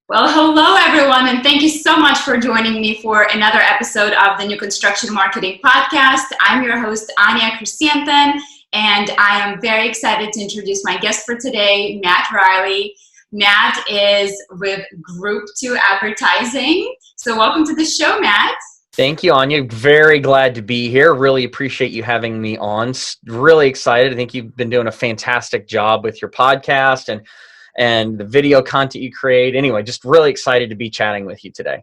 Well, hello everyone, and thank you so much for joining me for another episode of the New Construction Marketing Podcast. I'm your host, Anya Chrysanthon, and I am very excited to introduce my guest for today, Matt Riley. Matt is with Group 2 Advertising. So welcome to the show, Matt. Thank you, Anya. Very glad to be here. Really appreciate you having me on. Really excited. I think you've been doing a fantastic job with your podcast and the video content you create. Anyway, just really excited to be chatting with you today.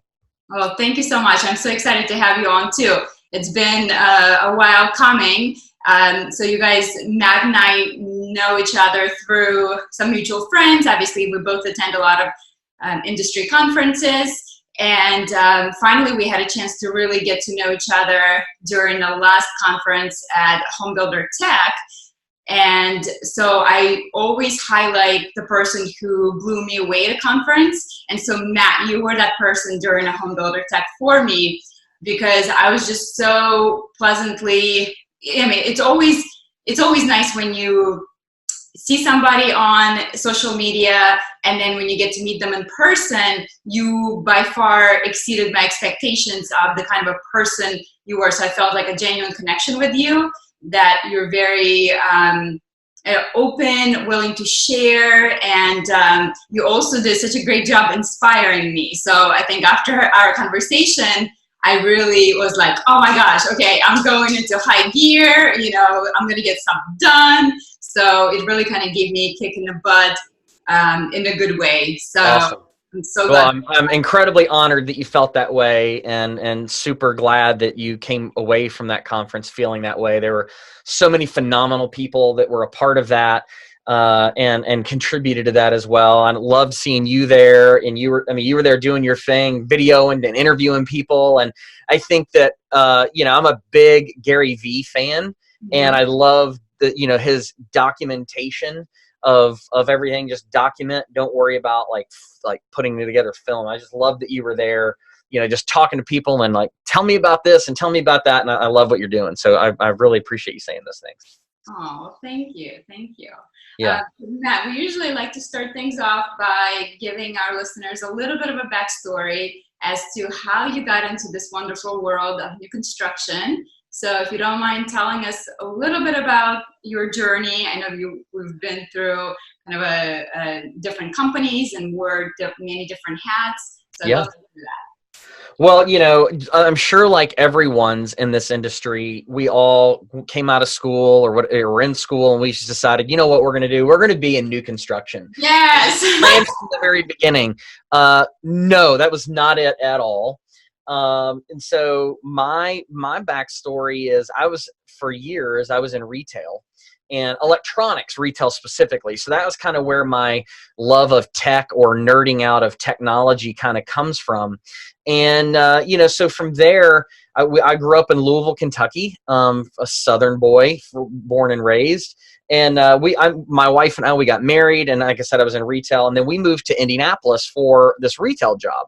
Oh, thank you so much. I'm so excited to have you on too. It's been a while coming. So you guys, Matt and I know each other through some mutual friends. Obviously, we both attend a lot of industry conferences. And finally, we had a chance to really get to know each other during the last conference at Homebuilder Tech. And so I always highlight the person who blew me away at a conference. And so Matt, you were that person during a Homebuilder Tech for me, because I was just so pleasantly, it's always nice when you see somebody on social media and then when you get to meet them in person, you by far exceeded my expectations of the kind of a person you were. So I felt like a genuine connection with you, that you're very open, willing to share, and you also did such a great job inspiring me. So I think after our conversation, I really was like, oh my gosh, okay, I'm going into high gear, I'm gonna get stuff done. So it really kind of gave me a kick in the butt in a good way. So awesome. I'm so glad. I'm incredibly honored that you felt that way, and super glad that you came away from that conference feeling that way. There were so many phenomenal people that were a part of that and contributed to that as well. I loved seeing you there, and you were there doing your thing, video and interviewing people. And I think that I'm a big Gary Vee fan, and I love his documentation of everything. Just document, don't worry about like putting together film. I just love that you were there, just talking to people and like, tell me about this and tell me about that. And I love what you're doing. So I really appreciate you saying those things. Oh, thank you. Yeah. Matt, we usually like to start things off by giving our listeners a little bit of a backstory as to how you got into this wonderful world of new construction. So if you don't mind telling us a little bit about your journey. I know we've been through kind of a different companies and wore many different hats. So yeah. I'd love to do that. Well, I'm sure like everyone's in this industry, we all came out of school or in school, and we just decided, you know what we're going to do? We're going to be in new construction. Yes. Plans from the very beginning. No, that was not it at all. And so my backstory is for years, I was in retail and electronics retail specifically. So that was kind of where my love of tech or nerding out of technology kind of comes from. And, so from there, I grew up in Louisville, Kentucky, a Southern boy, born and raised. And my wife and I, we got married, and like I said, I was in retail, and then we moved to Indianapolis for this retail job.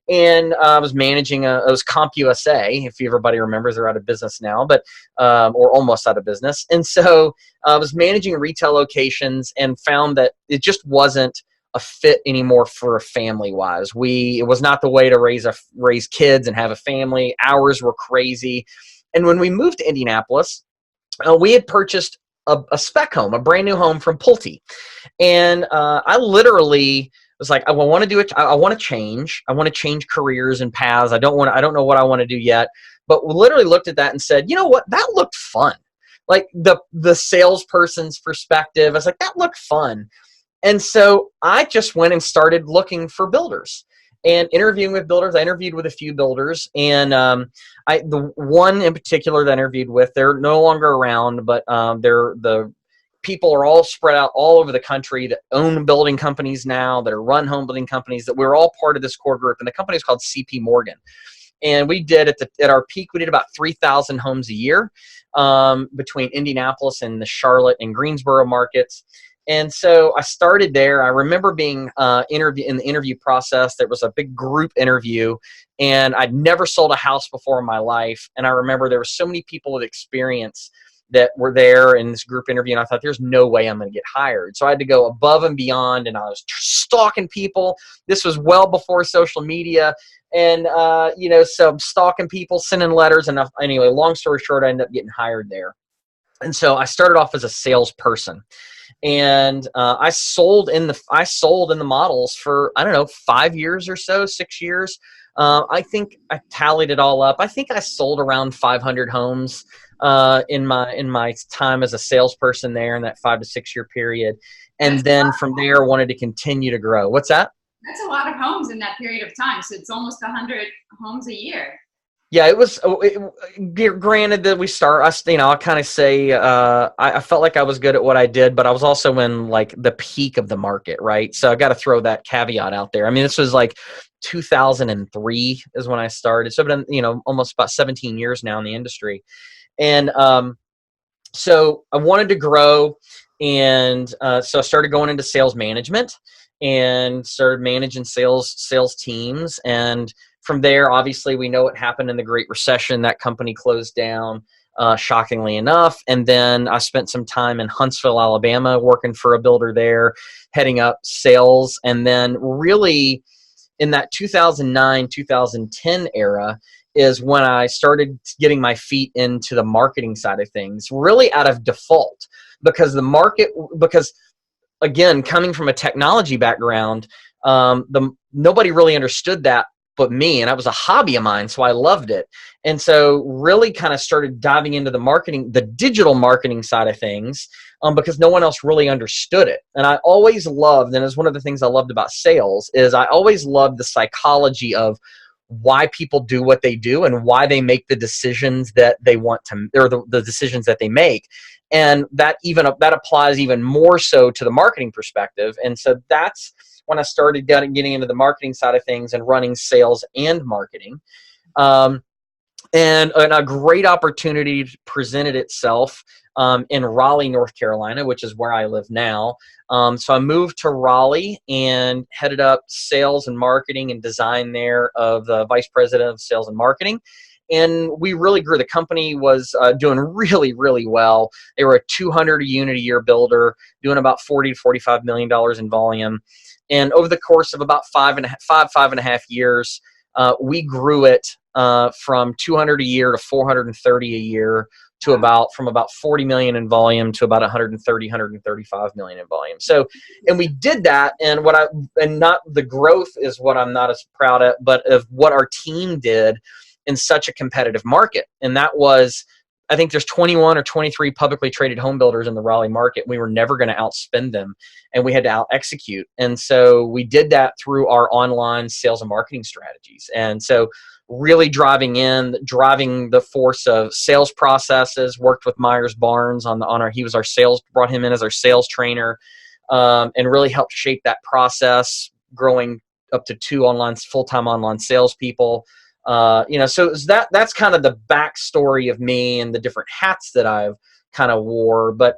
And I was managing it was CompUSA, if everybody remembers. They're out of business now, but or almost out of business. And so I was managing retail locations and found that it just wasn't a fit anymore for a family-wise. It was not the way to raise kids and have a family. Hours were crazy. And when we moved to Indianapolis, we had purchased a spec home, a brand new home from Pulte. And I literally was like, I want to do it. I want to change. I want to change careers and paths. I don't know what I want to do yet, but we literally looked at that and said, you know what? That looked fun. Like the salesperson's perspective, I was like, that looked fun. And so I just went and started looking for builders and interviewing with builders. I interviewed with a few builders, and the one in particular that I interviewed with, they're no longer around, but the people are all spread out all over the country that own building companies now, that are run home building companies, that we're all part of this core group. And the company is called CP Morgan. And we did at our peak, we did about 3,000 homes a year between Indianapolis and the Charlotte and Greensboro markets. And so I started there. I remember being in the interview process. There was a big group interview, and I'd never sold a house before in my life. And I remember there were so many people with experience that were there in this group interview, and I thought, there's no way I'm going to get hired. So I had to go above and beyond, and I was stalking people. This was well before social media. And, so I'm stalking people, sending letters. And anyway, long story short, I ended up getting hired there. And so I started off as a salesperson. And I sold in the models for, I don't know, 5 years or so, 6 years. I think I tallied it all up. I think I sold around 500 homes in my time as a salesperson there in that 5 to 6 year period. And then from there, wanted to continue to grow. What's that? That's a lot of homes in that period of time. So it's almost 100 homes a year. Yeah, it was. Granted that I kind of say I felt like I was good at what I did, but I was also in like the peak of the market, right? So I got to throw that caveat out there. I mean, this was like 2003 is when I started. So I've been, almost about 17 years now in the industry, and so I wanted to grow, and so I started going into sales management and started managing sales teams. And from there, obviously, we know what happened in the Great Recession. That company closed down, shockingly enough. And then I spent some time in Huntsville, Alabama, working for a builder there, heading up sales. And then really in that 2009, 2010 era is when I started getting my feet into the marketing side of things, really out of default, because again, coming from a technology background, nobody really understood that but me, and that was a hobby of mine, so I loved it. And so really kind of started diving into the digital marketing side of things, because no one else really understood it. And I always loved, and it's one of the things I loved about sales, is I always loved the psychology of why people do what they do and why they make the decisions that they want to, or the decisions that they make. And that applies even more so to the marketing perspective. And so that's when I started getting into the marketing side of things and running sales and marketing. And a great opportunity presented itself in Raleigh, North Carolina, which is where I live now. So I moved to Raleigh and headed up sales and marketing and design there of the vice president of sales and marketing. And we really grew. The company was doing really, really well. They were a 200 unit a year builder, doing about $40 to $45 million in volume. And over the course of about five and a half years, we grew it from 200 a year to 430 a year to from about 40 million in volume to about 135 million in volume. So, and we did that. And not the growth is what I'm not as proud of, but of what our team did in such a competitive market. And that was, I think there's 21 or 23 publicly traded home builders in the Raleigh market. We were never going to outspend them, and we had to out execute. And so we did that through our online sales and marketing strategies. And so really driving the force of sales processes, worked with Myers Barnes brought him in as our sales trainer, and really helped shape that process, growing up to 2 full-time online salespeople. So that's kind of the backstory of me and the different hats that I've kind of wore, but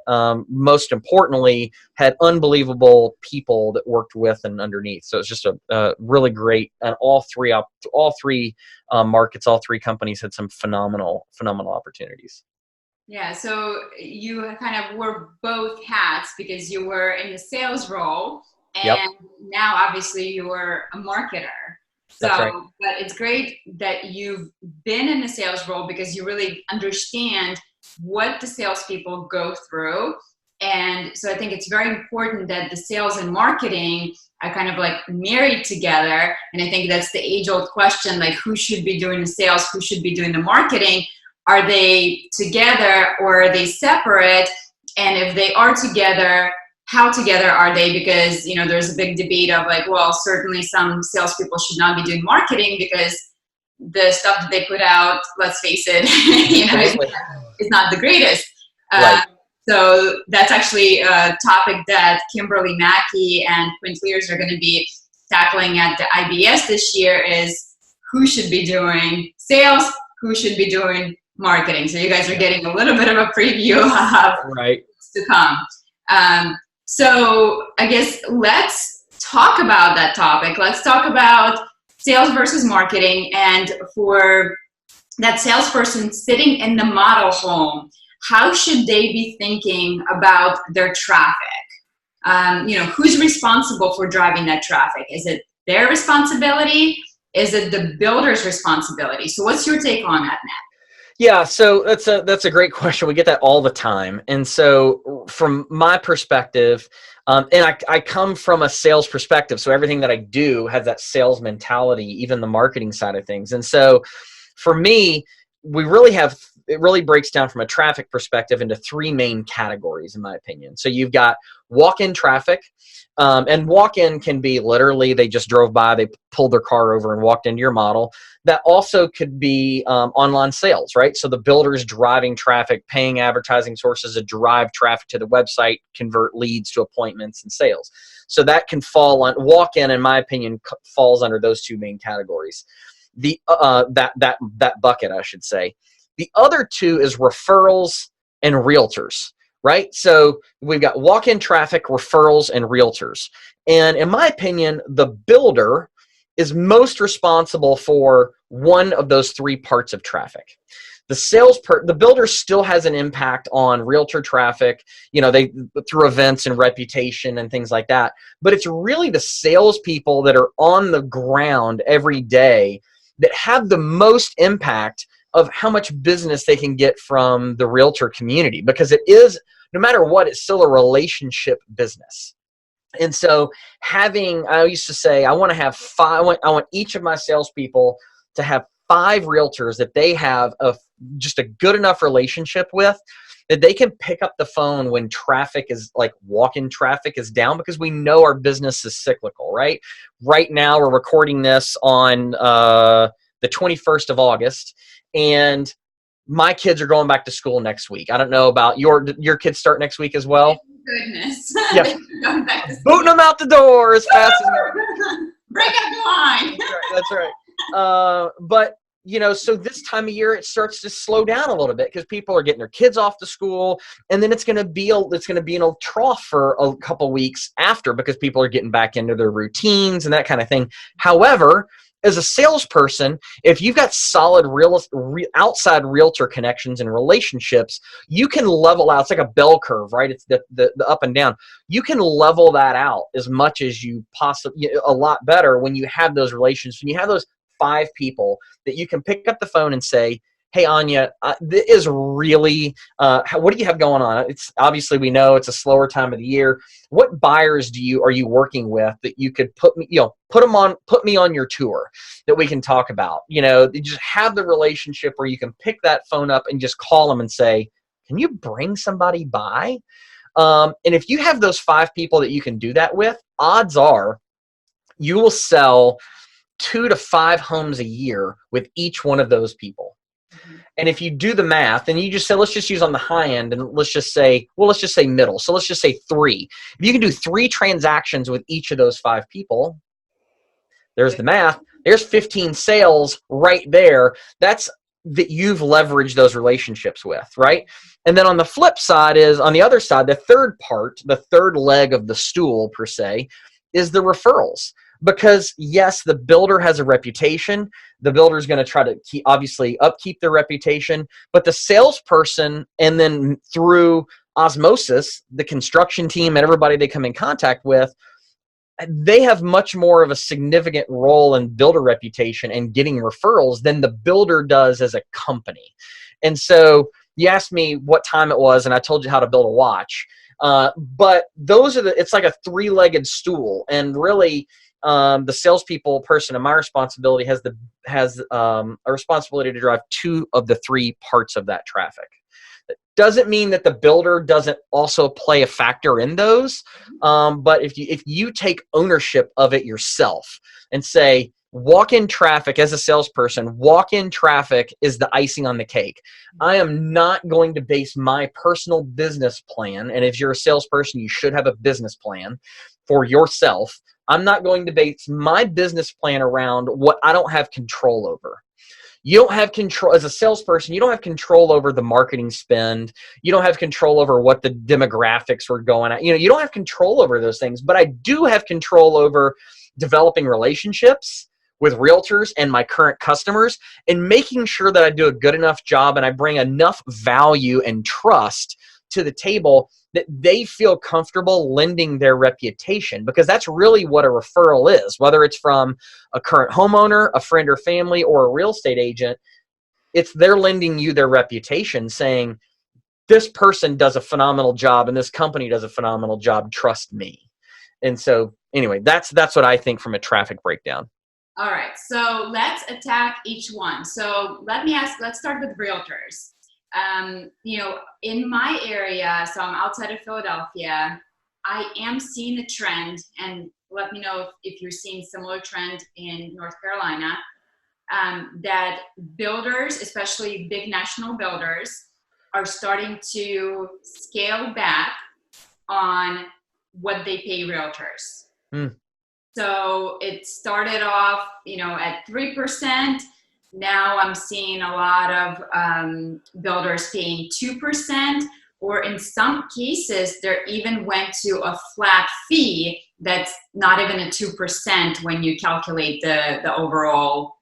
most importantly, had unbelievable people that worked with and underneath. So it's just a really great, and all three markets, all 3 companies had some phenomenal opportunities. Yeah, so you kind of wore both hats because you were in the sales role, and Yep. Now obviously you were a marketer. So, That's right. But it's great that you've been in the sales role because you really understand what the salespeople go through. And so I think it's very important that the sales and marketing are kind of like married together. And I think that's the age-old question, like who should be doing the sales, who should be doing the marketing? Are they together or are they separate? And if they are together, how together are they? Because, there's a big debate of like, well, certainly some salespeople should not be doing marketing because the stuff that they put out, let's face it, is not the greatest. Right. So that's actually a topic that Kimberly Mackey and Quinn Clears are going to be tackling at the IBS this year, is who should be doing sales, who should be doing marketing. So you guys are getting a little bit of a preview of what's to come. So I guess let's talk about that topic. Let's talk about sales versus marketing. And for that salesperson sitting in the model home, how should they be thinking about their traffic? Who's responsible for driving that traffic? Is it their responsibility? Is it the builder's responsibility? So what's your take on that, Matt? Yeah, so that's a great question. We get that all the time. And so from my perspective, and I come from a sales perspective, so everything that I do has that sales mentality, even the marketing side of things. And so for me, it really breaks down from a traffic perspective into three main categories, in my opinion. So you've got walk-in traffic, and walk-in can be literally they just drove by, they pulled their car over and walked into your model. That also could be online sales, right? So the builder's driving traffic, paying advertising sources to drive traffic to the website, convert leads to appointments and sales. So that can fall on walk-in, in my opinion, falls under those two main categories. That bucket, I should say. The other two is referrals and realtors, right? So we've got walk-in traffic, referrals, and realtors. And in my opinion, the builder is most responsible for one of those three parts of traffic. The builder still has an impact on realtor traffic, they through events and reputation and things like that. But it's really the salespeople that are on the ground every day that have the most impact of how much business they can get from the realtor community, because it is, no matter what, it's still a relationship business. And so I used to say, I want each of my salespeople to have 5 realtors that they have just a good enough relationship with, that they can pick up the phone when traffic is like walk-in traffic is down, because we know our business is cyclical, right? Right now we're recording this on the 21st of August, and my kids are going back to school next week. I don't know about your kids start next week as well. Goodness. Yeah. Booting them out the door as fast as break up the line. That's right. But so this time of year it starts to slow down a little bit because people are getting their kids off to school, and then it's going to be in a trough for a couple weeks after, because people are getting back into their routines and that kind of thing. However, as a salesperson, if you've got solid outside realtor connections and relationships, you can level out. It's like a bell curve, right? It's the up and down. You can level that out as much as you possibly, a lot better when you have those relationships. When you have those 5 people that you can pick up the phone and say, hey, Anya, this is really, what do you have going on? It's obviously, we know it's a slower time of the year. What buyers are you working with that you could put me on your tour that we can talk about? You just have the relationship where you can pick that phone up and just call them and say, can you bring somebody by? And if you have those 5 people that you can do that with, odds are you will sell 2 to 5 homes a year with each one of those people. And if you do the math and you just say, let's just use on the high end, and let's just say middle. So let's just say 3. If you can do 3 transactions with each of those 5 people, there's the math. There's 15 sales right there. That's that you've leveraged those relationships with, right? And then on the flip side on the other side, the third leg of the stool per se, is the referrals. Because yes, the builder has a reputation. The builder is going to try to upkeep their reputation. But the salesperson, and then through osmosis, the construction team and everybody they come in contact with, they have much more of a significant role in builder reputation and getting referrals than the builder does as a company. And so you asked me what time it was, and I told you how to build a watch. But it's like a 3-legged stool, and really, the salespeople person in my responsibility has a responsibility to drive 2 of the 3 parts of that traffic. That doesn't mean that the builder doesn't also play a factor in those, but if you take ownership of it yourself and say, walk-in traffic, as a salesperson, walk-in traffic is the icing on the cake. I am not going to base my personal business plan, and if you're a salesperson, you should have a business plan for yourself. I'm not going to base my business plan around what I don't have control over. You don't have control as a salesperson. You don't have control over the marketing spend. You don't have control over what the demographics were going at. You don't have control over those things, but I do have control over developing relationships with realtors and my current customers, and making sure that I do a good enough job and I bring enough value and trust to the table that they feel comfortable lending their reputation, because that's really what a referral is, whether it's from a current homeowner, a friend or family, or a real estate agent. It's they're lending you their reputation, saying, this person does a phenomenal job and this company does a phenomenal job, trust me. And so anyway, that's what I think from a traffic breakdown. All right, so let's attack each one. So let's start with realtors. In my area, so I'm outside of Philadelphia, I am seeing a trend, and let me know if you're seeing similar trend in North Carolina, that builders, especially big national builders, are starting to scale back on what they pay realtors. So it started off, at 3%. Now I'm seeing a lot of builders paying 2%, or in some cases, there even went to a flat fee that's not even a 2% when you calculate the overall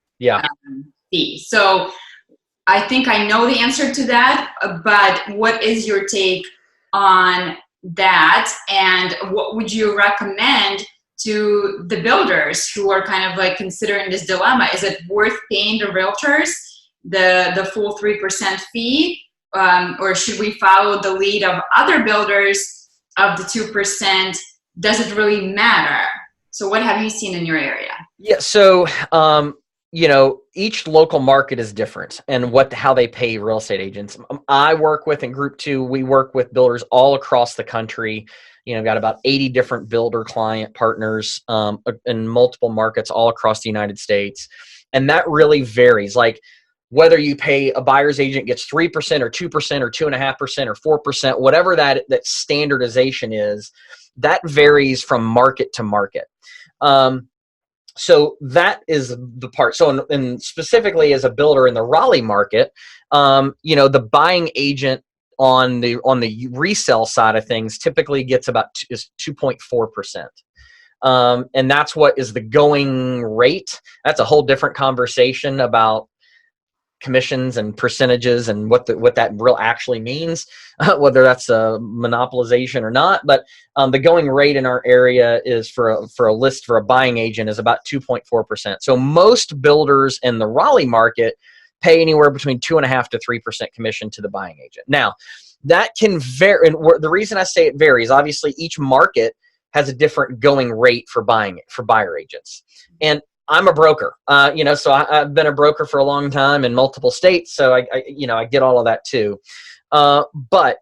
fee. So I think I know the answer to that, but what is your take on that? And what would you recommend to the builders who are kind of like considering this dilemma? Is it worth paying the realtors the full 3% fee? Or should we follow the lead of other builders of the 2%? Does it really matter? So what have you seen in your area? Yeah. So, each local market is different, and how they pay real estate agents. I work with, in Group 2, we work with builders all across the country. Got about 80 different builder client partners in multiple markets all across the United States. And that really varies. Like whether you pay a buyer's agent gets 3% or 2% or 2.5% or 4%, whatever that standardization is, that varies from market to market. So that is the part. So, and specifically as a builder in the Raleigh market, the buying agent on the resale side of things typically gets is 2.4%. And that's what is the going rate. That's a whole different conversation about commissions and percentages and what that real actually means, whether that's a monopolization or not. But the going rate in our area is for a buying agent is about 2.4%. So most builders in the Raleigh market pay anywhere between 2.5% to 3% commission to the buying agent. Now, that can vary. And the reason I say it varies, obviously, each market has a different going rate for buyer agents. And I'm a broker, so I've been a broker for a long time in multiple states. So I get all of that too. But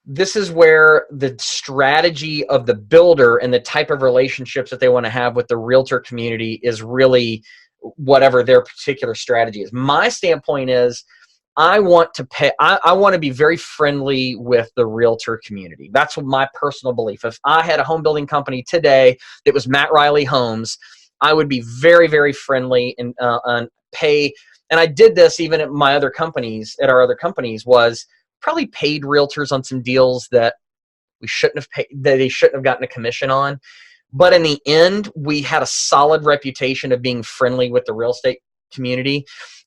this is where the strategy of the builder and the type of relationships that they want to have with the realtor community is really whatever their particular strategy is. My standpoint is I want to be very friendly with the realtor community. That's my personal belief. If I had a home building company today that was Matt Riley Homes, I would be very, very friendly and pay. And I did this even at our other companies, was probably paid realtors on some deals that we shouldn't have paid, that they shouldn't have gotten a commission on. But in the end, we had a solid reputation of being friendly with the real estate community.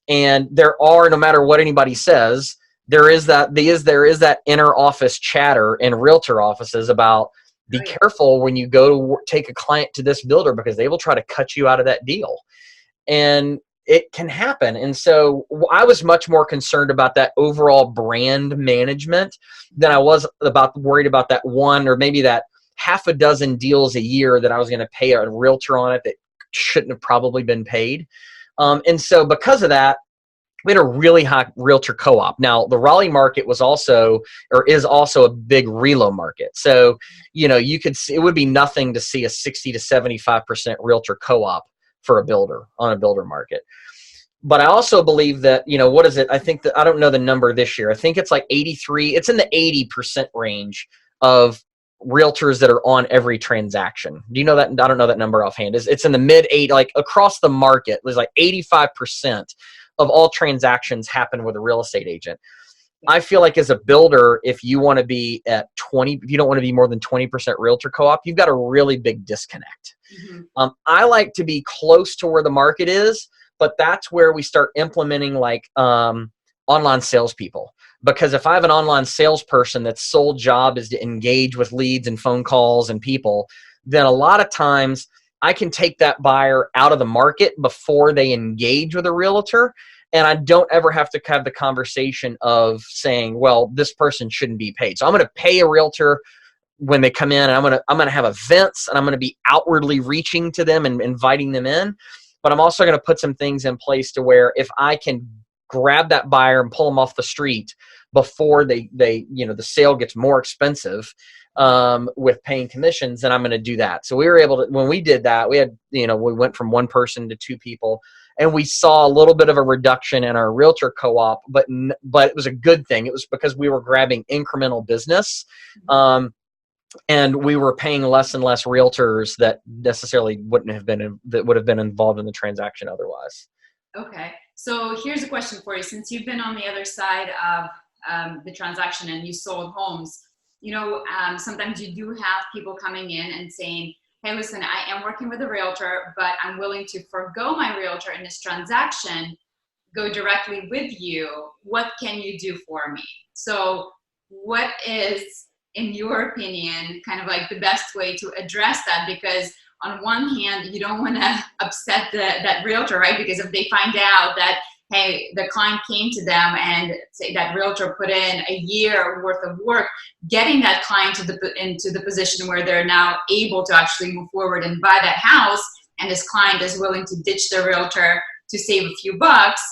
And no matter what anybody says, there is that inner office chatter in realtor offices about, be careful when you go to take a client to this builder because they will try to cut you out of that deal. And it can happen. And so I was much more concerned about that overall brand management than I was worried about that one or maybe that half a dozen deals a year that I was going to pay a realtor on it that shouldn't have probably been paid. And so because of that, we had a really high realtor co-op. Now, the Raleigh market is also a big relo market. So, you could see, it would be nothing to see a 60 to 75% realtor co-op for a builder on a builder market. But I also believe that, what is it? I think that I don't know the number this year. I think it's like 83. It's in the 80% range of realtors that are on every transaction. Do you know that? I don't know that number offhand. It's in the mid 8, like across the market. There's like 85% of all transactions happen with a real estate agent. I feel like as a builder, if you want to be at 20, if you don't want to be more than 20% realtor co-op, you've got a really big disconnect. I like to be close to where the market is, but that's where we start implementing like online salespeople. Because if I have an online salesperson that's sole job is to engage with leads and phone calls and people, then a lot of times I can take that buyer out of the market before they engage with a realtor. And I don't ever have to have the conversation of saying, well, this person shouldn't be paid. So I'm going to pay a realtor when they come in, and I'm going to have events, and I'm going to be outwardly reaching to them and inviting them in. But I'm also going to put some things in place to where if I can grab that buyer and pull them off the street before they the sale gets more expensive with paying commissions, then I'm going to do that. So we were able to, when we did that, we had, we went from one person to two people, and we saw a little bit of a reduction in our realtor co-op, but it was a good thing. It was because we were grabbing incremental business. And we were paying less and less realtors that necessarily would have been involved in the transaction otherwise. Okay. So here's a question for you. Since you've been on the other side of the transaction and you sold homes, sometimes you do have people coming in and saying, hey, listen, I am working with a realtor, but I'm willing to forgo my realtor in this transaction, go directly with you. What can you do for me? So what is, in your opinion, kind of like the best way to address that? Because on one hand, you don't want to upset that realtor, right? Because if they find out that, hey, the client came to them and say that realtor put in a year worth of work, getting that client into the position where they're now able to actually move forward and buy that house, and this client is willing to ditch the realtor to save a few bucks.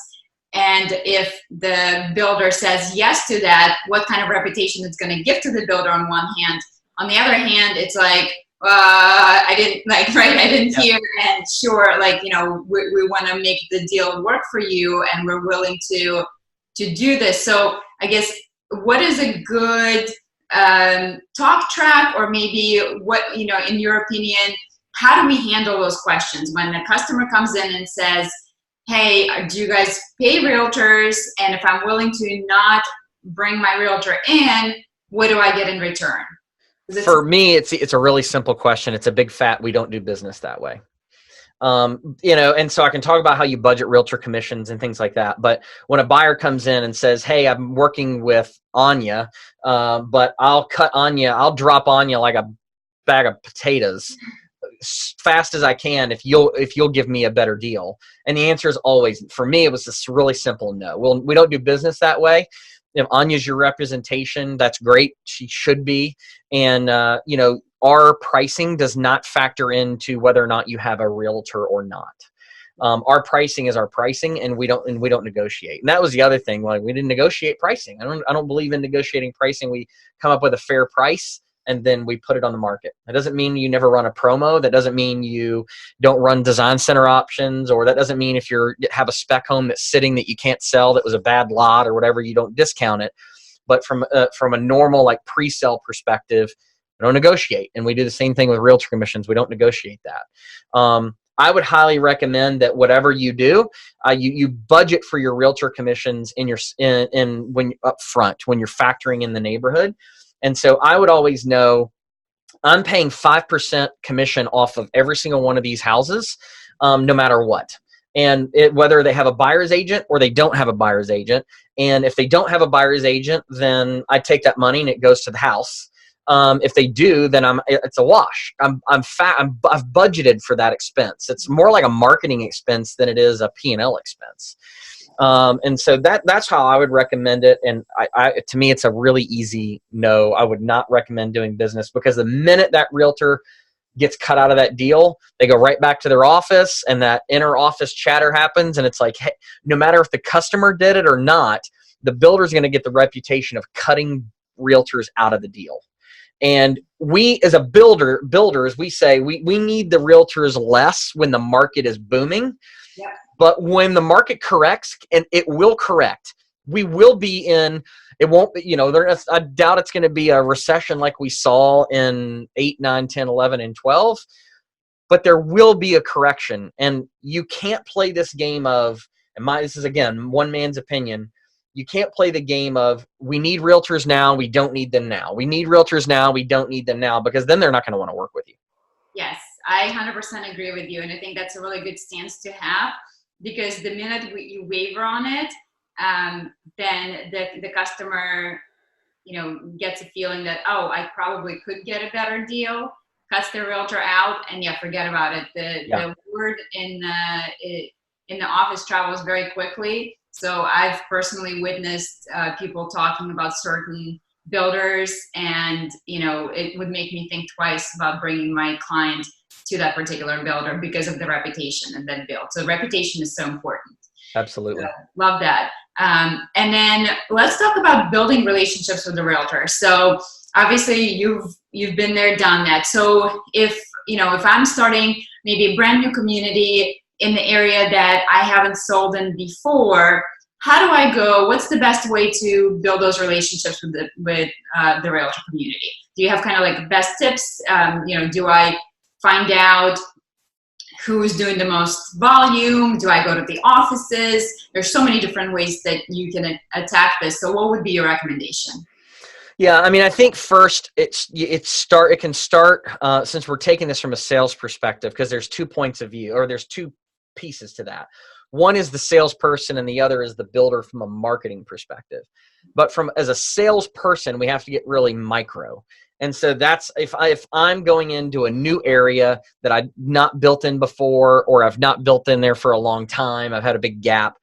And if the builder says yes to that, what kind of reputation it's going to give to the builder on one hand. On the other hand, it's like, I didn't hear, and sure, we want to make the deal work for you, and we're willing to do this. So I guess, what is a good talk track, or maybe what, in your opinion, how do we handle those questions when the customer comes in and says, hey, do you guys pay realtors? And if I'm willing to not bring my realtor in, what do I get in return? For me, it's a really simple question. It's a big fat, we don't do business that way. And so I can talk about how you budget realtor commissions and things like that. But when a buyer comes in and says, hey, I'm working with Anya, but I'll drop Anya like a bag of potatoes as fast as I can if you'll give me a better deal. And the answer is always, for me, it was this really simple no. We don't do business that way. If Anya's your representation, that's great. She should be. And, our pricing does not factor into whether or not you have a realtor or not. Our pricing is our pricing, and we don't negotiate. And that was the other thing. Like, we didn't negotiate pricing. I don't believe in negotiating pricing. We come up with a fair price, and then we put it on the market. That doesn't mean you never run a promo. That doesn't mean you don't run design center options, or that doesn't mean if you have a spec home that's sitting that you can't sell, that was a bad lot or whatever, you don't discount it. But from a normal like pre-sale perspective, we don't negotiate. And we do the same thing with realtor commissions. We don't negotiate that. I would highly recommend that whatever you do, you budget for your realtor commissions when up front, when you're factoring in the neighborhood. And so I would always know I'm paying 5% commission off of every single one of these houses, no matter what. And whether they have a buyer's agent or they don't have a buyer's agent. And if they don't have a buyer's agent, then I take that money and it goes to the house. If they do, then it's a wash. I've budgeted for that expense. It's more like a marketing expense than it is a P&L expense. And so that's how I would recommend it. And to me, it's a really easy no. I would not recommend doing business, because the minute that realtor gets cut out of that deal, they go right back to their office, and that inner office chatter happens. And it's like, hey, no matter if the customer did it or not, the builder's going to get the reputation of cutting realtors out of the deal. And we, as a builders, we say we need the realtors less when the market is booming. Yeah. But when the market corrects, and it will correct, we will be in, it won't be, I doubt it's going to be a recession like we saw in 8, 9, 10, 11, and 12. But there will be a correction. And you can't play this game of, this is, again, one man's opinion, You can't play the game of we need realtors now, we don't need them now. We need realtors now, we don't need them now, because then they're not going to want to work with you. Yes, I 100% agree with you. And I think that's a really good stance to have, because the minute you waver on it, then the customer, gets a feling that, oh, I probably could get a better deal, cuts their realtor out, and forget about it. The word in the office travels very quickly. So I've personally witnessed people talking about certain builders, and it would make me think twice about bringing my client to that particular builder because of the reputation of that build. So reputation is so important. Absolutely. Love that. And then let's talk about building relationships with the realtor. So obviously you've been there, done that. So if I'm starting maybe a brand new community in the area that I haven't sold in before, how do I go? What's the best way to build those relationships with the realtor community? Do you have kind of like best tips? Do I find out who's doing the most volume? Do I go to the offices? There's so many different ways that you can attack this. So what would be your recommendation? Yeah, I mean, I think first it can start since we're taking this from a sales perspective, because there's 2 points of view, or there's 2 pieces to that. One is the salesperson and the other is the builder from a marketing perspective. But as a salesperson, we have to get really micro. And so that's if I'm going into a new area that I've not built in before, or I've not built in there for a long time, I've had a big gap.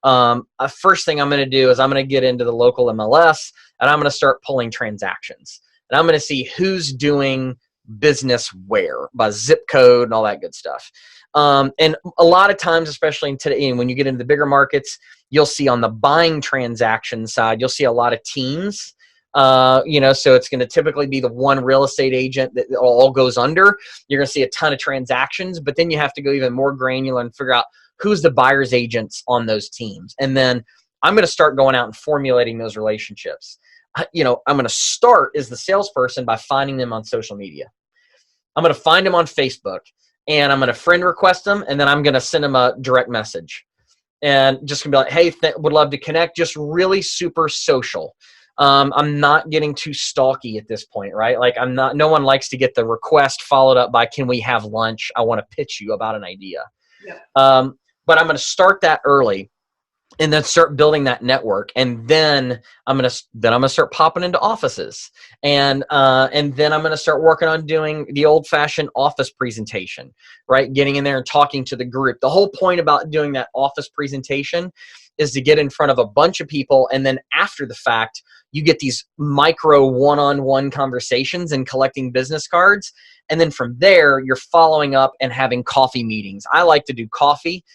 First thing I'm going to do is I'm going to get into the local MLS, and I'm going to start pulling transactions. And I'm going to see who's doing business where by zip code and all that good stuff. And a lot of times, especially in today, when you get into the bigger markets, you'll see on the buying transaction side, you'll see a lot of teams. So it's going to typically be the one real estate agent that all goes under. You're going to see a ton of transactions, but then you have to go even more granular and figure out who's the buyer's agents on those teams. And then I'm going to start going out and formulating those relationships. I'm going to start as the salesperson by finding them on social media. I'm going to find them on Facebook, and I'm going to friend request them, and then I'm going to send them a direct message. And just going to be like, hey, would love to connect. Just really super social. I'm not getting too stalky at this point, right? Like no one likes to get the request followed up by, can we have lunch? I want to pitch you about an idea. Yep. But I'm going to start that early, and then start building that network. And then I'm going to start popping into offices, and then I'm going to start working on doing the old fashioned office presentation, right? Getting in there and talking to the group. The whole point about doing that office presentation is to get in front of a bunch of people. And then after the fact, you get these micro one-on-one conversations and collecting business cards. And then from there, you're following up and having coffee meetings. I like to do coffee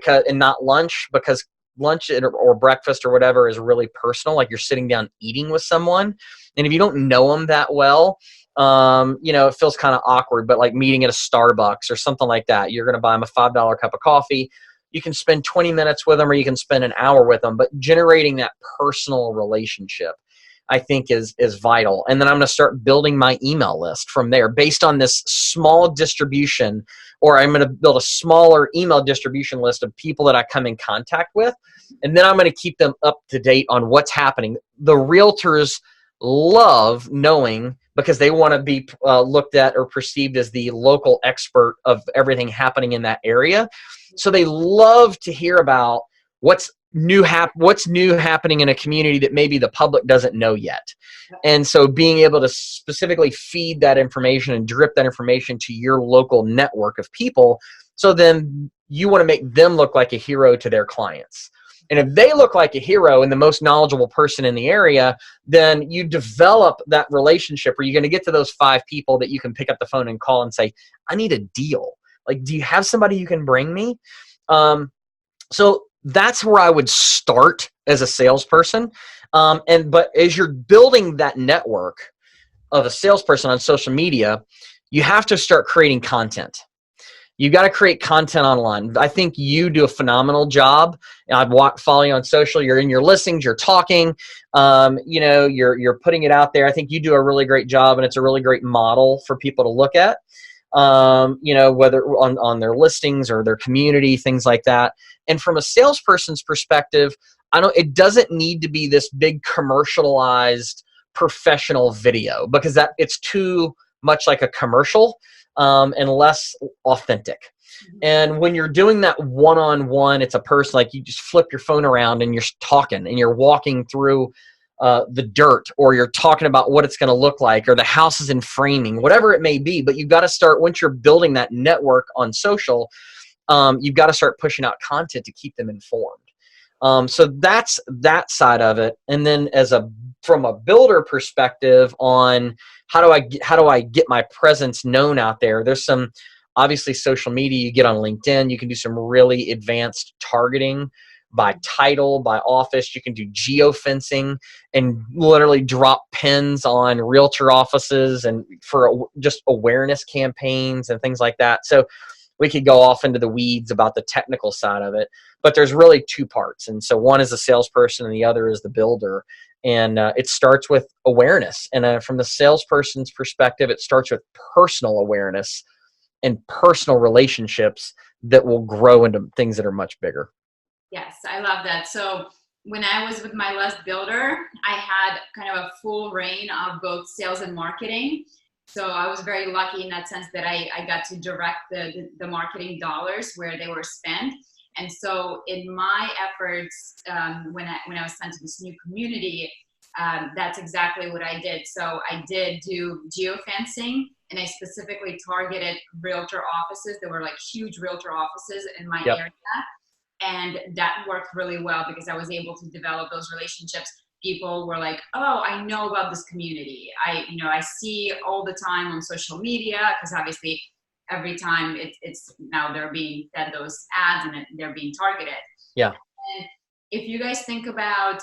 and not lunch, because lunch or breakfast or whatever is really personal. Like you're sitting down eating with someone. And if you don't know them that well, it feels kind of awkward. But like meeting at a Starbucks or something like that, you're going to buy them a $5 cup of coffee. You can spend 20 minutes with them, or you can spend an hour with them, but generating that personal relationship, I think is vital. And then I'm going to start building my email list from there based on this small distribution, or I'm going to build a smaller email distribution list of people that I come in contact with. And then I'm going to keep them up to date on what's happening. The realtors love knowing, because they want to be looked at or perceived as the local expert of everything happening in that area. So they love to hear about what's new happening in a community that maybe the public doesn't know yet. And so being able to specifically feed that information and drip that information to your local network of people, so then you want to make them look like a hero to their clients. And if they look like a hero and the most knowledgeable person in the area, then you develop that relationship where you're going to get to those 5 people that you can pick up the phone and call and say, I need a deal. Like, do you have somebody you can bring me? So that's where I would start as a salesperson. But as you're building that network of a salesperson on social media, you have to start creating content. You got to create content online. I think you do a phenomenal job. I'd follow you on social. You're in your listings. You're talking. You're putting it out there. I think you do a really great job, and it's a really great model for people to look at. Whether on their listings or their community, things like that. And from a salesperson's perspective, it doesn't need to be this big commercialized professional video, because it's too much like a commercial, and less authentic. And when you're doing that one-on-one, it's a person, like you just flip your phone around and you're talking and you're walking through the dirt, or you're talking about what it's going to look like, or the house is in framing, whatever it may be. But you've got to start, once you're building that network on social, you've got to start pushing out content to keep them informed. So that's that side of it. And then from a builder perspective on how do I get my presence known out there, there's some, obviously, social media. You get on LinkedIn, you can do some really advanced targeting by title, by office. You can do geofencing and literally drop pins on realtor offices and for just awareness campaigns and things like that. So we could go off into the weeds about the technical side of it, but there's really two parts. And so one is the salesperson and the other is the builder. And it starts with awareness. And from the salesperson's perspective, it starts with personal awareness and personal relationships that will grow into things that are much bigger. Yes, I love that. So when I was with my last builder, I had kind of a full reign of both sales and marketing. So I was very lucky in that sense that I got to direct the marketing dollars where they were spent. And so in my efforts, when I was sent to this new community, that's exactly what I did. So I did do geofencing, and I specifically targeted realtor offices. There were like huge realtor offices in my area. And that worked really well because I was able to develop those relationships. People were like, oh, I know about this community. I see all the time on social media, because obviously every time it's now they're being fed those ads and they're being targeted. Yeah. And if you guys think about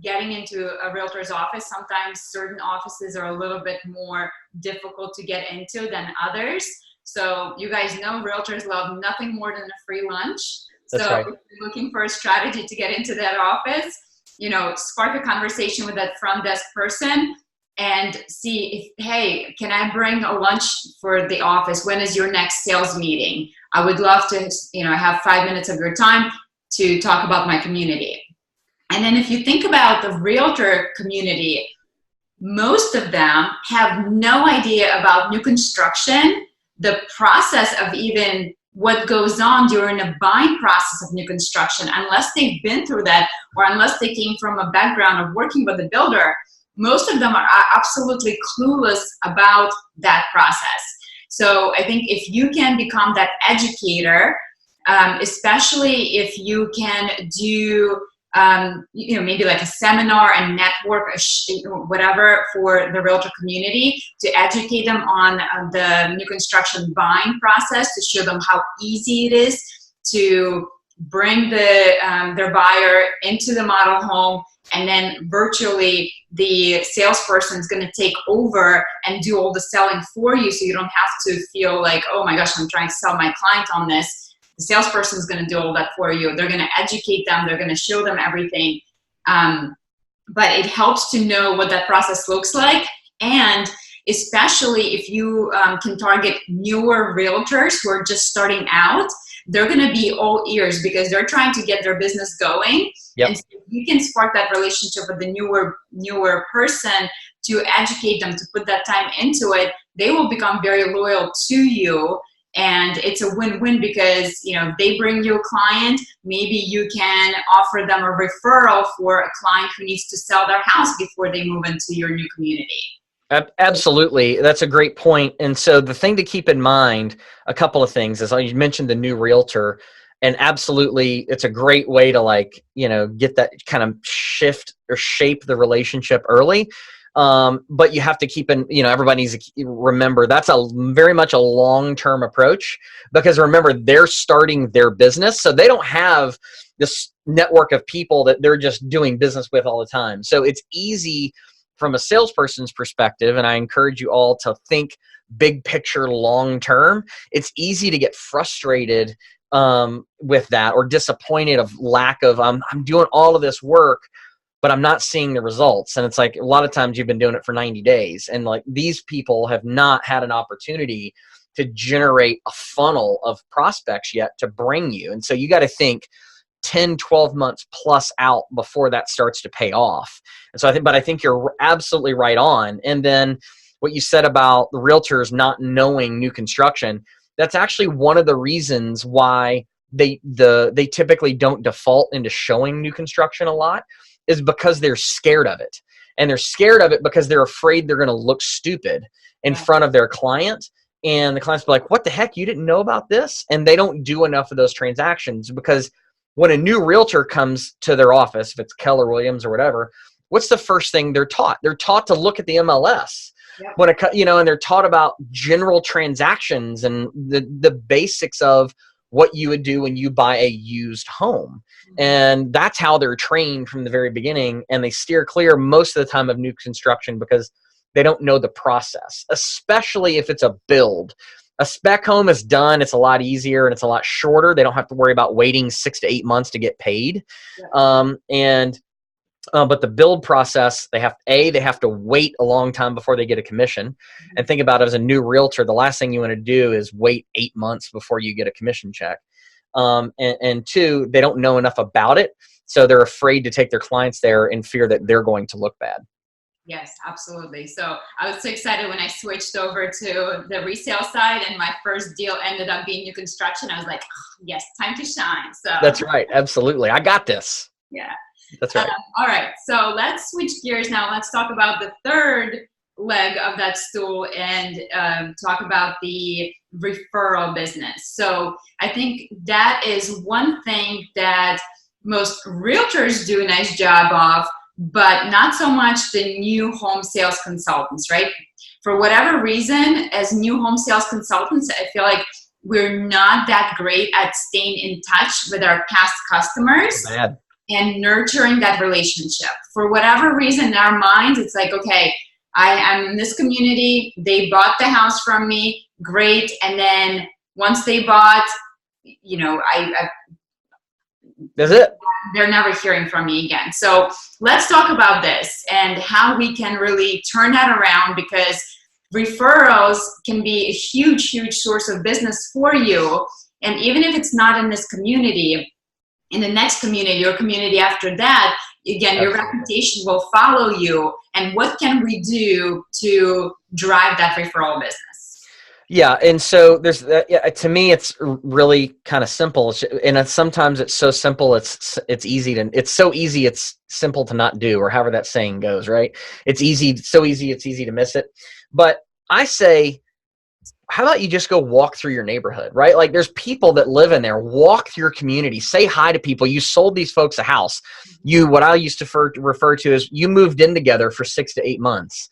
getting into a realtor's office, sometimes certain offices are a little bit more difficult to get into than others. So you guys know realtors love nothing more than a free lunch. That's so right. If you're looking for a strategy to get into that office, spark a conversation with that front desk person and see if, hey, can I bring a lunch for the office? When is your next sales meeting? I would love to, have 5 minutes of your time to talk about my community. And then if you think about the realtor community, most of them have no idea about new construction, the process of even what goes on during the buying process of new construction, unless they've been through that or unless they came from a background of working with a builder. Most of them are absolutely clueless about that process. So I think if you can become that educator, especially if you can do maybe like a seminar and network, whatever, for the realtor community, to educate them on the new construction buying process, to show them how easy it is to bring their buyer into the model home, and then virtually the salesperson is going to take over and do all the selling for you, so you don't have to feel like, oh my gosh, I'm trying to sell my client on this. The salesperson is going to do all that for you. They're going to educate them. They're going to show them everything. But it helps to know what that process looks like. And especially if you can target newer realtors who are just starting out, they're going to be all ears because they're trying to get their business going. Yep. And so if you can spark that relationship with the newer person to educate them, to put that time into it, they will become very loyal to you. And it's a win-win because, if they bring you a client, maybe you can offer them a referral for a client who needs to sell their house before they move into your new community. Absolutely. That's a great point. And so the thing to keep in mind, a couple of things, is you mentioned the new realtor, and absolutely it's a great way to get that kind of shift or shape the relationship early. But you have to keep everybody needs to remember that's very much a long-term approach, because remember, they're starting their business. So they don't have this network of people that they're just doing business with all the time. So it's easy from a salesperson's perspective. And I encourage you all to think big picture, long-term. It's easy to get frustrated with that, or disappointed of lack of, I'm doing all of this work, but I'm not seeing the results. And it's like, a lot of times you've been doing it for 90 days. And these people have not had an opportunity to generate a funnel of prospects yet to bring you. And so you got to think 10, 12 months plus out before that starts to pay off. And so I think you're absolutely right on. And then what you said about the realtors not knowing new construction, that's actually one of the reasons why they typically don't default into showing new construction a lot, is because they're scared of it. And they're scared of it because they're afraid they're going to look stupid in front of their client. And the clients be like, what the heck? You didn't know about this? And they don't do enough of those transactions, because when a new realtor comes to their office, if it's Keller Williams or whatever, what's the first thing they're taught? They're taught to look at the MLS. Yep. And they're taught about general transactions and the basics of what you would do when you buy a used home. And that's how they're trained from the very beginning. And they steer clear most of the time of new construction because they don't know the process, especially if it's a build. A spec home is done. It's a lot easier and it's a lot shorter. They don't have to worry about waiting 6 to 8 months to get paid. Yeah. But the build process, they have to wait a long time before they get a commission. And think about it, as a new realtor, the last thing you want to do is wait 8 months before you get a commission check. And two, they don't know enough about it. So they're afraid to take their clients there in fear that they're going to look bad. Yes, absolutely. So I was so excited when I switched over to the resale side, and my first deal ended up being new construction. I was like, oh, yes, time to shine. So that's right. Absolutely. I got this. Yeah. That's right. All right. So let's switch gears now. Let's talk about the third leg of that stool and talk about the referral business. So I think that is one thing that most realtors do a nice job of, but not so much the new home sales consultants, right? For whatever reason, as new home sales consultants, I feel like we're not that great at staying in touch with our past customers. Bad. And nurturing that relationship. For whatever reason, in our minds, it's like, okay, I'm in this community, they bought the house from me, great. And then once they bought, that's it. They're never hearing from me again. So let's talk about this and how we can really turn that around, because referrals can be a huge, huge source of business for you. And even if it's not in this community, in the next community or community after that, again, your reputation will follow you. And what can we do to drive that referral business? Yeah. And so there's, to me, it's really kind of simple. And sometimes it's so simple, it's so easy, it's simple to not do, or however that saying goes, right? It's easy, so easy, it's easy to miss it. But I say, how about you just go walk through your neighborhood, right? Like, there's people that live in there. Walk through your community. Say hi to people. You sold these folks a house. What I used to refer to as, you moved in together for 6 to 8 months.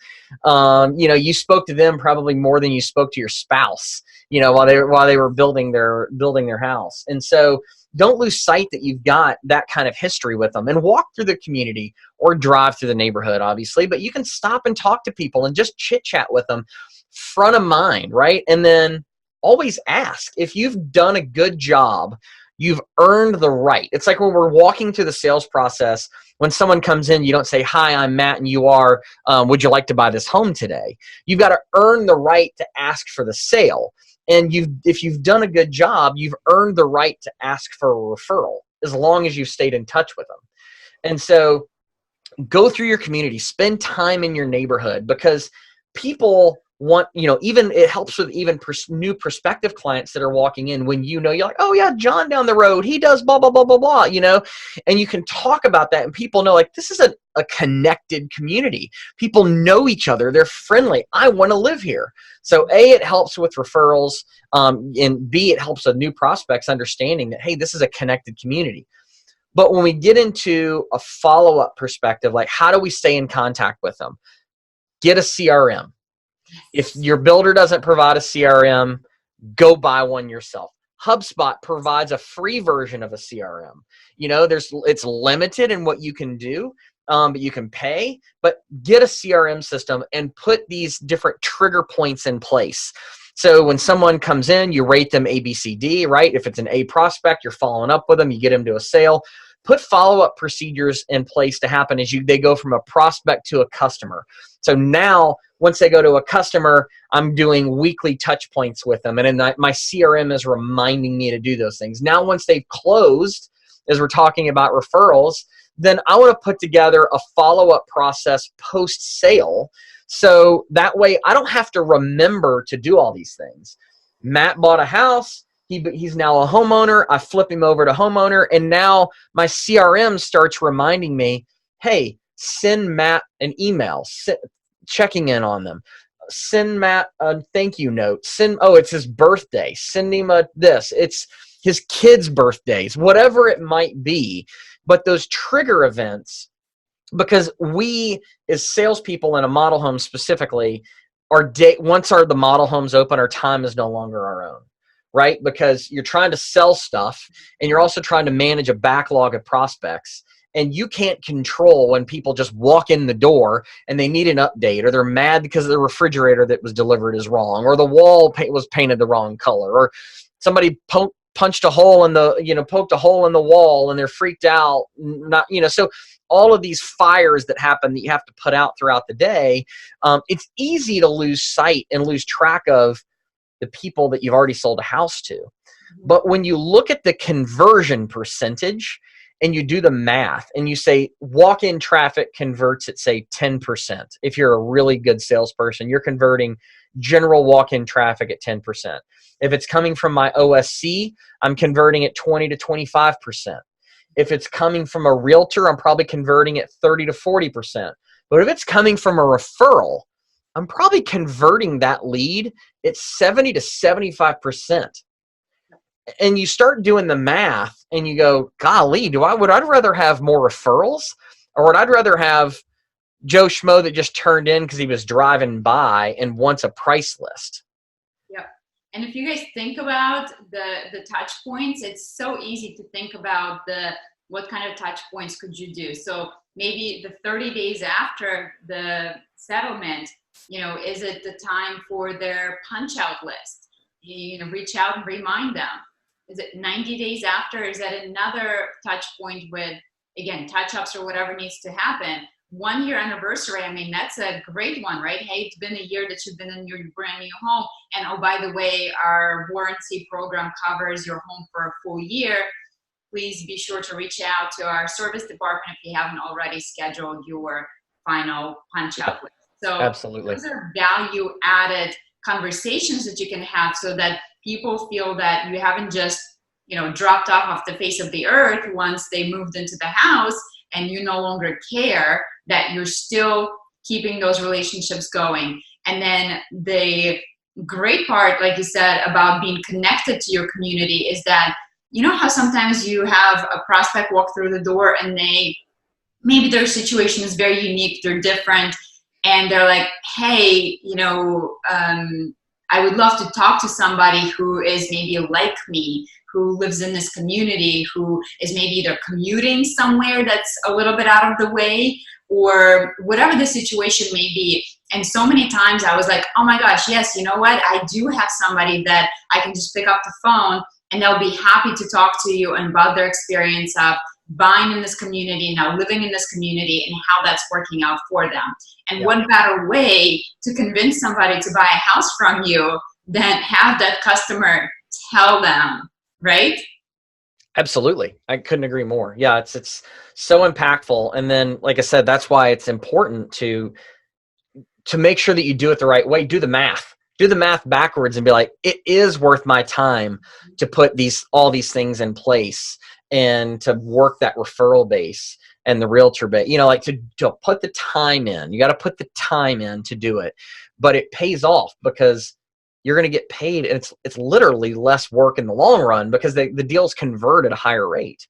You spoke to them probably more than you spoke to your spouse, while they were building their house. And so don't lose sight that you've got that kind of history with them, and walk through the community or drive through the neighborhood, obviously, but you can stop and talk to people and just chit chat with them. Front of mind, right? And then always ask. If you've done a good job, you've earned the right. It's like when we're walking through the sales process, when someone comes in, you don't say, hi, I'm Matt and you are, would you like to buy this home today? You've got to earn the right to ask for the sale. And if you've done a good job, you've earned the right to ask for a referral, as long as you've stayed in touch with them. And so go through your community, spend time in your neighborhood, because people want, even it helps with even new prospective clients that are walking in, when you're like, oh yeah, John down the road, he does blah, blah, blah, blah, blah, and you can talk about that, and people know, like, this is a connected community. People know each other. They're friendly. I want to live here. So A, it helps with referrals, and B, it helps with new prospects understanding that, hey, this is a connected community. But when we get into a follow-up perspective, like, how do we stay in contact with them? Get a CRM. If your builder doesn't provide a CRM, go buy one yourself. HubSpot provides a free version of a CRM. It's limited in what you can do, but you can pay. But get a CRM system and put these different trigger points in place. So when someone comes in, you rate them A, B, C, D, right? If it's an A prospect, you're following up with them, you get them to a sale. Put follow-up procedures in place to happen as they go from a prospect to a customer. So now, once they go to a customer, I'm doing weekly touch points with them. And then my CRM is reminding me to do those things. Now, once they've closed, as we're talking about referrals, then I want to put together a follow-up process post-sale. So that way I don't have to remember to do all these things. Matt bought a house. He's now a homeowner. I flip him over to homeowner. And now my CRM starts reminding me, hey, send Matt an email, checking in on them. Send Matt a thank you note. It's his birthday. Send him it's his kids' birthdays, whatever it might be. But those trigger events, because we as salespeople in a model home specifically, once the model homes open, our time is no longer our own, right? Because you're trying to sell stuff and you're also trying to manage a backlog of prospects. And you can't control when people just walk in the door and they need an update, or they're mad because the refrigerator that was delivered is wrong, or the wall was painted the wrong color, or somebody poked a hole in the wall and they're freaked out. So all of these fires that happen that you have to put out throughout the day, it's easy to lose sight and lose track of the people that you've already sold a house to. But when you look at the conversion percentage and you do the math and you say walk-in traffic converts at, say, 10%. If you're a really good salesperson, you're converting general walk-in traffic at 10%. If it's coming from my OSC, I'm converting at 20 to 25%. If it's coming from a realtor, I'm probably converting at 30 to 40%. But if it's coming from a referral, I'm probably converting that lead at 70 to 75%. And you start doing the math and you go, golly, would I rather have more referrals, or would I rather have Joe Schmo that just turned in because he was driving by and wants a price list? Yep. And if you guys think about the touch points, it's so easy to think about what kind of touch points could you do. So maybe the 30 days after the settlement, is it the time for their punch out list? Reach out and remind them. Is it 90 days after? Is that another touch point with, again, touch-ups or whatever needs to happen? 1 year anniversary, that's a great one, right? Hey, it's been a year that you've been in your brand new home. And oh, by the way, our warranty program covers your home for a full year. Please be sure to reach out to our service department if you haven't already scheduled your final punch-out list. So absolutely, those are value-added conversations that you can have so that people feel that you haven't just, dropped off the face of the earth once they moved into the house, and you no longer care, that you're still keeping those relationships going. And then the great part, like you said, about being connected to your community is that, how sometimes you have a prospect walk through the door and maybe their situation is very unique, they're different, and they're like, hey, I would love to talk to somebody who is maybe like me, who lives in this community, who is maybe either commuting somewhere that's a little bit out of the way, or whatever the situation may be. And so many times I was like, oh my gosh, yes, you know what? I do have somebody that I can just pick up the phone and they'll be happy to talk to you about their experience of buying in this community, now living in this community, and how that's working out for them. And what better way to convince somebody to buy a house from you than have that customer tell them, right? Absolutely. I couldn't agree more. Yeah, it's so impactful. And then, like I said, that's why it's important to make sure that you do it the right way. Do the math. Do the math backwards and be like, it is worth my time to put all these things in place and to work that referral base and the realtor base, to put the time in. You got to put the time in to do it, but it pays off because you're going to get paid. And it's literally less work in the long run because the deals convert at a higher rate.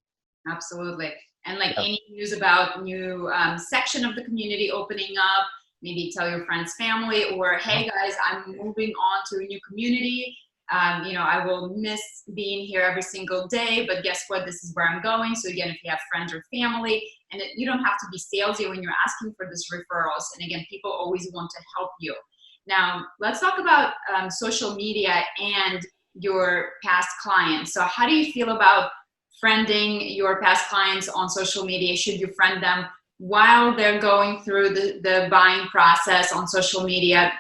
Absolutely. And any news about new section of the community opening up, maybe tell your friends, family, or hey guys, I'm moving on to a new community. I will miss being here every single day, but guess what? This is where I'm going. So again, if you have friends or family, and you don't have to be salesy when you're asking for this referrals. And again, people always want to help you. Now, let's talk about social media and your past clients. So how do you feel about friending your past clients on social media? Should you friend them while they're going through the buying process on social media?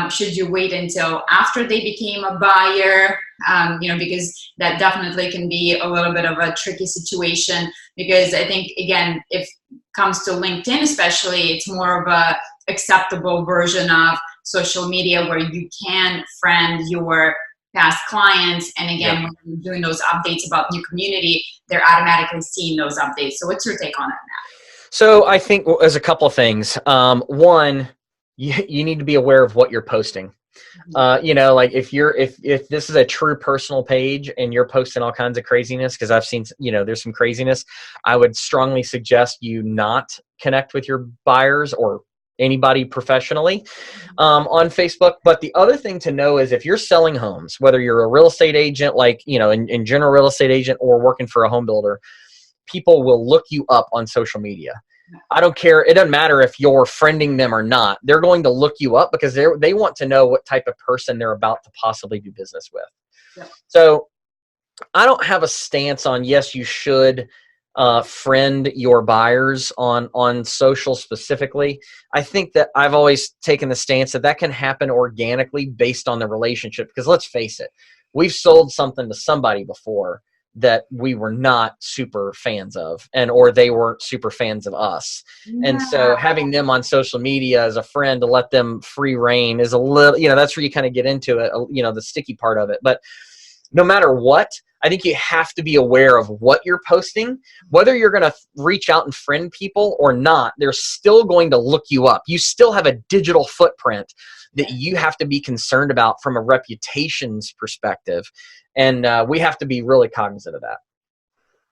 Should you wait until after they became a buyer? because that definitely can be a little bit of a tricky situation, because I think, again, if it comes to LinkedIn especially, it's more of a acceptable version of social media where you can friend your past clients. And again, when you're doing those updates about new community, they're automatically seeing those updates. So what's your take on it, Matt? So I think there's a couple of things. One, you need to be aware of what you're posting. Like if this is a true personal page and you're posting all kinds of craziness, because I've seen, there's some craziness, I would strongly suggest you not connect with your buyers or anybody professionally on Facebook. But the other thing to know is if you're selling homes, whether you're a real estate agent, like, in general real estate agent, or working for a home builder, people will look you up on social media. I don't care. It doesn't matter if you're friending them or not. They're going to look you up because they want to know what type of person they're about to possibly do business with. Yeah. So I don't have a stance on, yes, you should friend your buyers on social specifically. I think that I've always taken the stance that can happen organically based on the relationship. Because let's face it, we've sold something to somebody before that we were not super fans of, or they weren't super fans of us. Yeah. And so having them on social media as a friend to let them free reign is a little, that's where you kind of get into it, the sticky part of it. But no matter what, I think you have to be aware of what you're posting. Whether you're going to reach out and friend people or not, they're still going to look you up. You still have a digital footprint that you have to be concerned about from a reputations perspective. And we have to be really cognizant of that.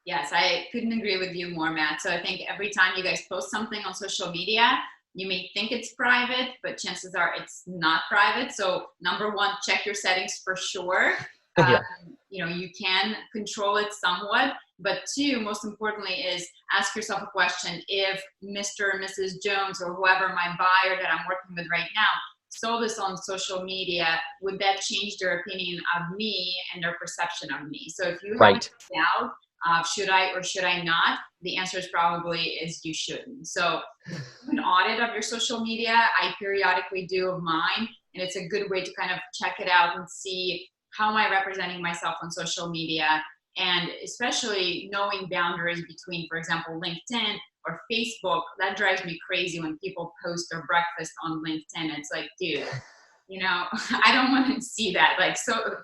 Yes, I couldn't agree with you more, Matt. So I think every time you guys post something on social media, you may think it's private, but chances are it's not private. So number one, check your settings for sure. Yeah. You can control it somewhat, but two, most importantly, is ask yourself a question. If Mr. and Mrs. Jones, or whoever my buyer that I'm working with right now, sold this on social media, would that change their opinion of me and their perception of me? So if you have a doubt of should I or should I not, the answer is probably is you shouldn't. So an audit of your social media, I periodically do of mine, and it's a good way to kind of check it out and see, how am I representing myself on social media? And especially knowing boundaries between, for example, LinkedIn or Facebook. That drives me crazy when people post their breakfast on LinkedIn. It's like, dude, I don't want to see that. Like, so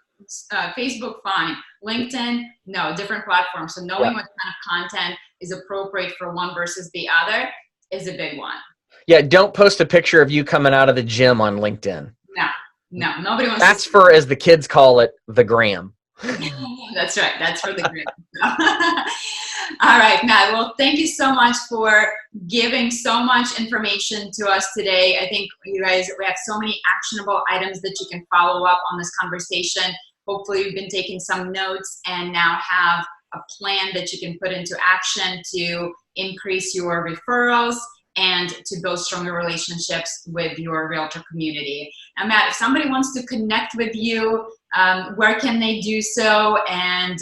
Facebook, fine. LinkedIn, no, different platform. So knowing what kind of content is appropriate for one versus the other is a big one. Yeah, don't post a picture of you coming out of the gym on LinkedIn. No, nobody wants That's for, as the kids call it, the gram. That's right. That's for the gram. All right, Matt. Well, thank you so much for giving so much information to us today. I think we have so many actionable items that you can follow up on this conversation. Hopefully you've been taking some notes and now have a plan that you can put into action to increase your referrals and to build stronger relationships with your realtor community. Now, Matt, if somebody wants to connect with you, where can they do so? And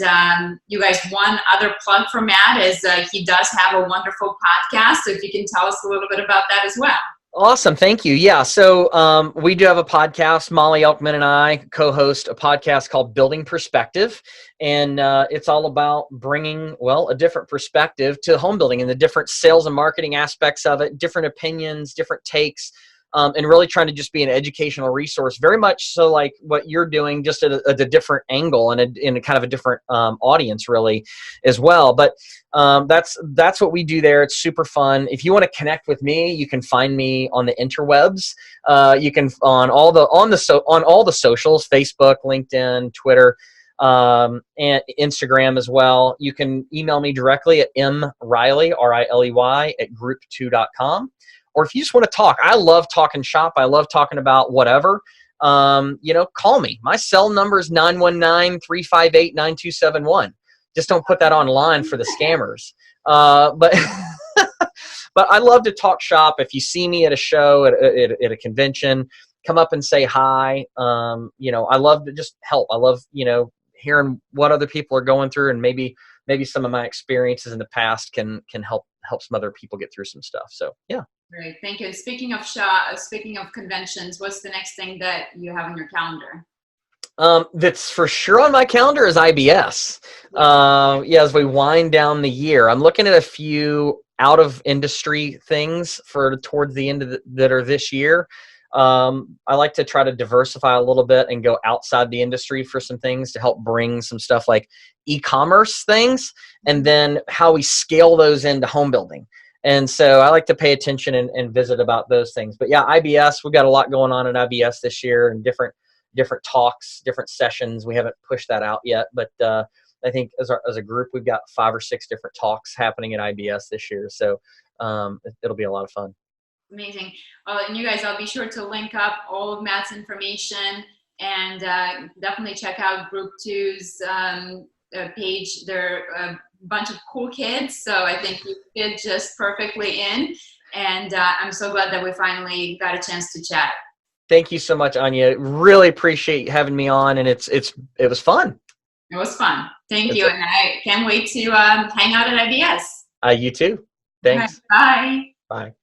you guys, one other plug for Matt is he does have a wonderful podcast. So if you can tell us a little bit about that as well. Awesome. Thank you. Yeah. So we do have a podcast. Molly Elkman and I co-host a podcast called Building Perspective. And it's all about bringing, a different perspective to home building and the different sales and marketing aspects of it, different opinions, different takes, and really trying to just be an educational resource, very much so like what you're doing, just at a different angle and in a kind of a different audience really as well. But that's what we do there. It's super fun. If you want to connect with me, you can find me on the interwebs. You can on all the socials, Facebook, LinkedIn, Twitter, and Instagram as well. You can email me directly at mriley, RILEY, @group2.com. Or if you just want to talk, I love talking shop. I love talking about whatever. Call me. My cell number is 919-358-9271. Just don't put that online for the scammers. But but I love to talk shop. If you see me at a show, at a convention, come up and say hi. I love to just help. I love, hearing what other people are going through, and maybe some of my experiences in the past can help some other people get through some stuff. So, yeah. Great. Thank you. Speaking of conventions, what's the next thing that you have on your calendar? That's for sure on my calendar is IBS. Yeah, as we wind down the year, I'm looking at a few out of industry things for towards the end of that are this year. I like to try to diversify a little bit and go outside the industry for some things to help bring some stuff like e-commerce things, and then how we scale those into home building. And so I like to pay attention and visit about those things. But yeah, IBS, we've got a lot going on at IBS this year, and different talks, different sessions. We haven't pushed that out yet, but I think as a group, we've got 5 or 6 different talks happening at IBS this year. So it'll be a lot of fun. Amazing. Well, and you guys, I'll be sure to link up all of Matt's information, and definitely check out Group Two's page. They're a bunch of cool kids, so I think you fit just perfectly in. And I'm so glad that we finally got a chance to chat. Thank you so much, Anya. Really appreciate having me on, and it was fun. It was fun. Thank you, and I can't wait to hang out at IBS. You too. Thanks. Right, bye. Bye.